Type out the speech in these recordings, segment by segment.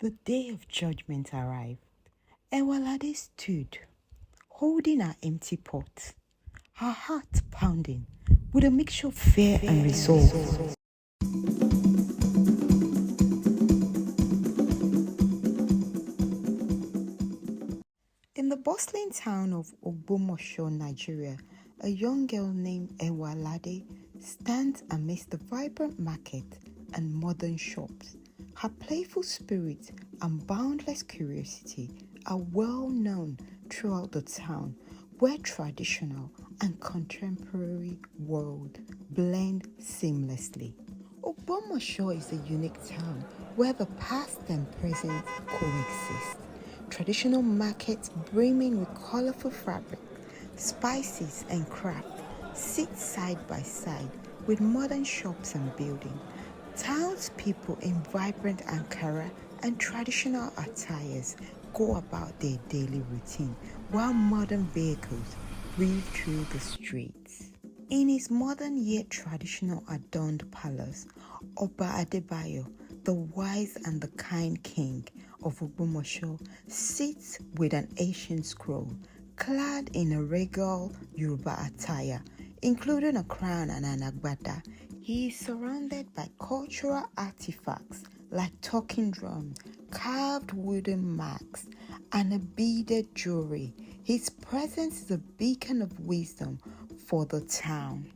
The day of judgment arrived. Ewalade stood, holding her empty pot, her heart pounding with a mixture of fear and resolve. In the bustling town of Ogbomosho, Nigeria, a young girl named Ewalade stands amidst the vibrant market and modern shops. Her playful spirit and boundless curiosity are well known throughout the town, where traditional and contemporary world blend seamlessly. Ogbomosho is a unique town where the past and present coexist. Traditional markets brimming with colorful fabric, spices and craft sit side by side with modern shops and buildings. Townspeople in vibrant Ankara and traditional attires go about their daily routine while modern vehicles weave through the streets. In his modern yet traditional adorned palace, Oba Adebayo, the wise and the kind king of Ogbomosho, sits with an ancient scroll, clad in a regal Yoruba attire, including a crown and an agbada. He is surrounded by cultural artifacts like talking drums, carved wooden marks, and a beaded jewelry. His presence is a beacon of wisdom for the town.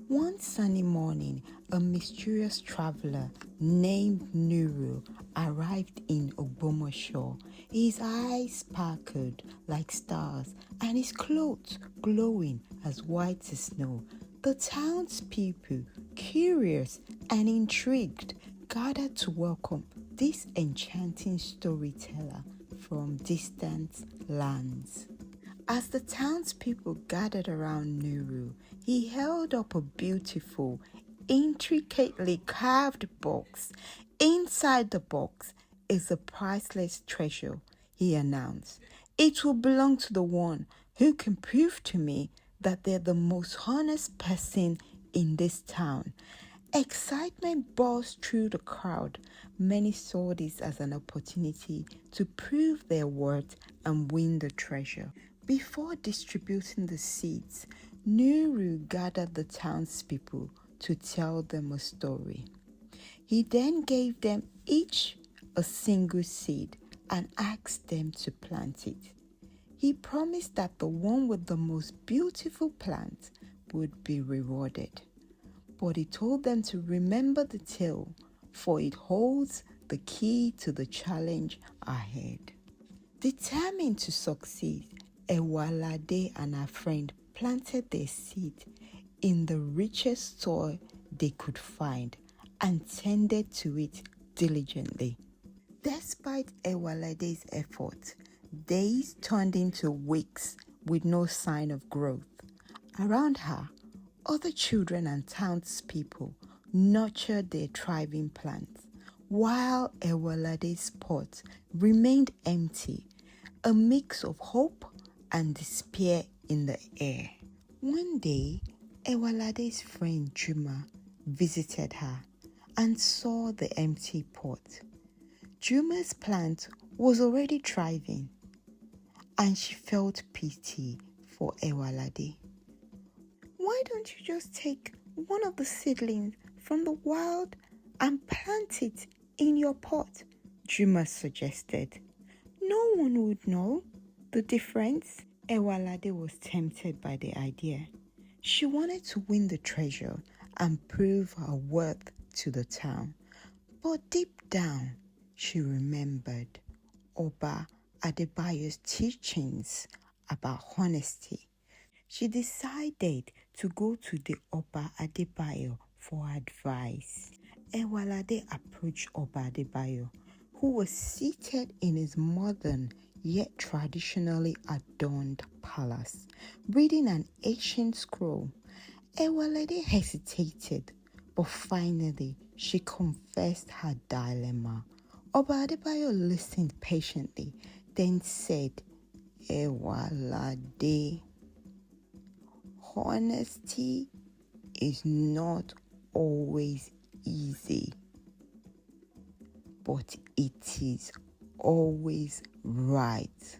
One sunny morning, a mysterious traveler named Nuru arrived in Ogbomosho. His eyes sparkled like stars and his clothes glowing as white as snow. The townspeople, curious and intrigued, gathered to welcome this enchanting storyteller from distant lands. As the townspeople gathered around Nuru, he held up a beautiful, intricately carved box. Inside the box is a priceless treasure, he announced. It will belong to the one who can prove to me that they're the most honest person in this town. Excitement buzzed through the crowd. Many saw this as an opportunity to prove their worth and win the treasure. Before distributing the seeds, Nuru gathered the townspeople to tell them a story. He then gave them each a single seed and asked them to plant it. He promised that the one with the most beautiful plant would be rewarded. But he told them to remember the tale, for it holds the key to the challenge ahead. Determined to succeed, Ewalade and her friend planted their seed in the richest soil they could find and tended to it diligently. Despite Ewalade's efforts, days turned into weeks with no sign of growth. Around her, other children and townspeople nurtured their thriving plants, while Ewalade's pot remained empty, a mix of hope and despair in the air. One day, Ewalade's friend Juma visited her and saw the empty pot. Juma's plant was already thriving, and she felt pity for Ewalade. Why don't you just take one of the seedlings from the wild and plant it in your pot? Juma suggested. No one would know the difference. Ewalade was tempted by the idea. She wanted to win the treasure and prove her worth to the town. But deep down, she remembered Oba Adebayo's teachings about honesty. She decided to go to the Oba Adebayo for advice. Ewalade approached Oba Adebayo, who was seated in his modern yet traditionally adorned palace, reading an ancient scroll. Ewalade hesitated, but finally she confessed her dilemma. Oba Adebayo listened patiently, then said, Ewalade, honesty is not always easy. but it is always right.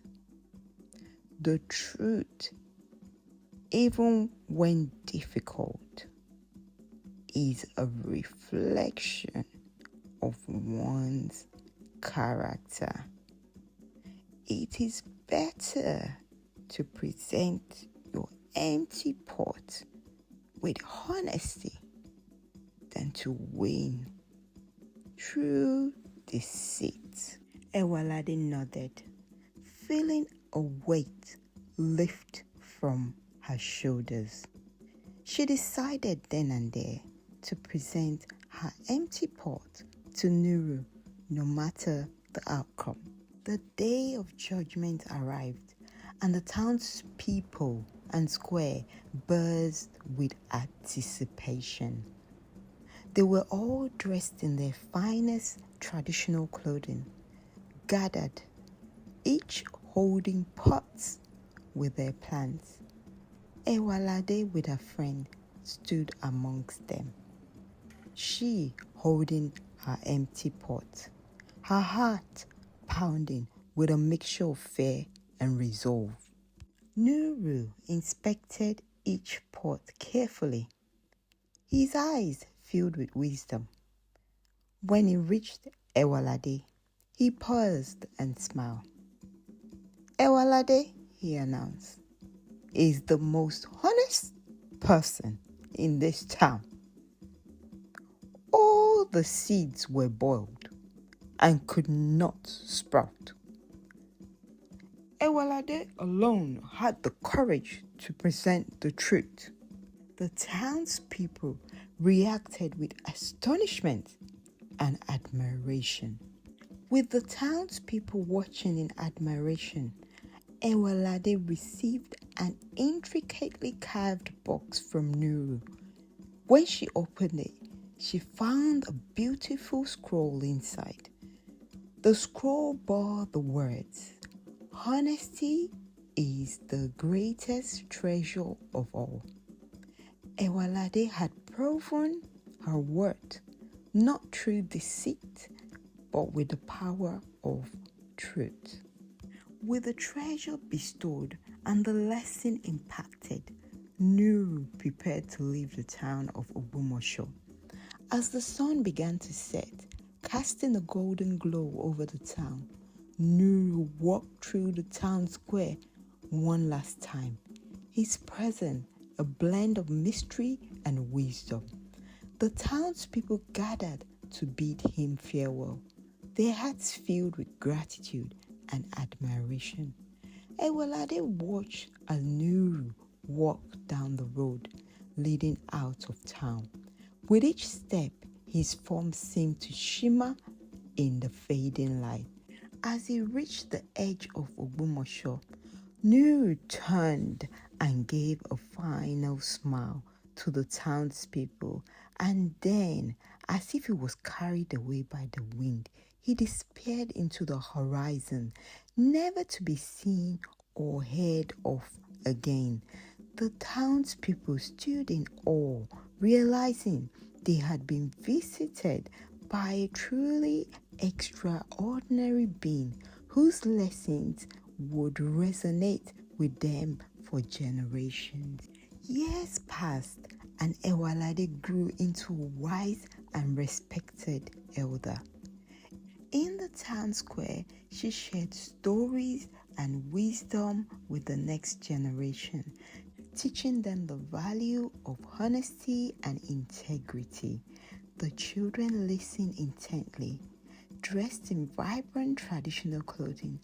The truth, even when difficult, is a reflection of one's character. It is better to present your empty pot with honesty than to win through deceit. Ewalade nodded, feeling a weight lift from her shoulders. She decided then and there to present her empty pot to Nuru, no matter the outcome. The day of judgment arrived, and the townspeople and square buzzed with anticipation. They were all dressed in their finest traditional clothing, gathered, each holding pots with their plants. Ewalade with her friend stood amongst them, she holding her empty pot, her heart pounding with a mixture of fear and resolve. Nuru inspected each pot carefully, his eyes filled with wisdom. When he reached Ewalade, he paused and smiled. Ewalade, he announced, is the most honest person in this town. All the seeds were boiled and could not sprout. Ewalade alone had the courage to present the truth. The townspeople reacted with astonishment and admiration. With the townspeople watching in admiration, Ewalade received an intricately carved box from Nuru. When she opened it, she found a beautiful scroll inside. The scroll bore the words, "Honesty is the greatest treasure of all." Ewalade had proven her worth not through deceit, but with the power of truth. With the treasure bestowed and the lesson impacted, Nuru prepared to leave the town of Ogbomosho. As the sun began to set, casting a golden glow over the town, Nuru walked through the town square one last time, his presence a blend of mystery and wisdom. The townspeople gathered to bid him farewell, their hearts filled with gratitude and admiration. Ewalade watched as Nuru walked down the road leading out of town. With each step, his form seemed to shimmer in the fading light. As he reached the edge of Ogbomosho, Nuru turned and gave a final smile to the townspeople, and then, as if he was carried away by the wind, he disappeared into the horizon, never to be seen or heard of again. The townspeople stood in awe, realizing they had been visited by a truly extraordinary being whose lessons would resonate with them for generations. Years passed, and Ewalade grew into a wise and respected elder. In the town square, she shared stories and wisdom with the next generation, teaching them the value of honesty and integrity. The children listened intently, dressed in vibrant traditional clothing,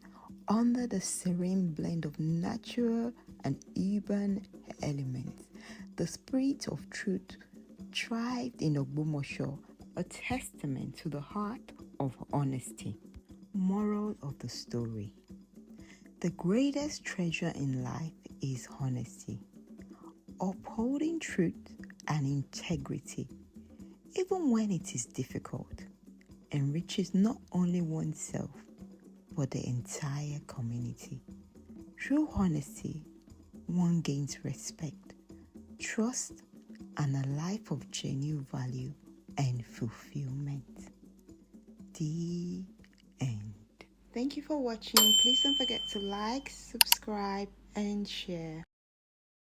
under the serene blend of natural and urban elements. The spirit of truth thrived in Ogbomosho, a testament to the heart of honesty. Moral of the story: the greatest treasure in life is honesty. Upholding truth and integrity, even when it is difficult, enriches not only oneself, but the entire community. Through honesty, one gains respect, trust, and a life of genuine value and fulfillment. The end. Thank you for watching. Please don't forget to like, subscribe, and share.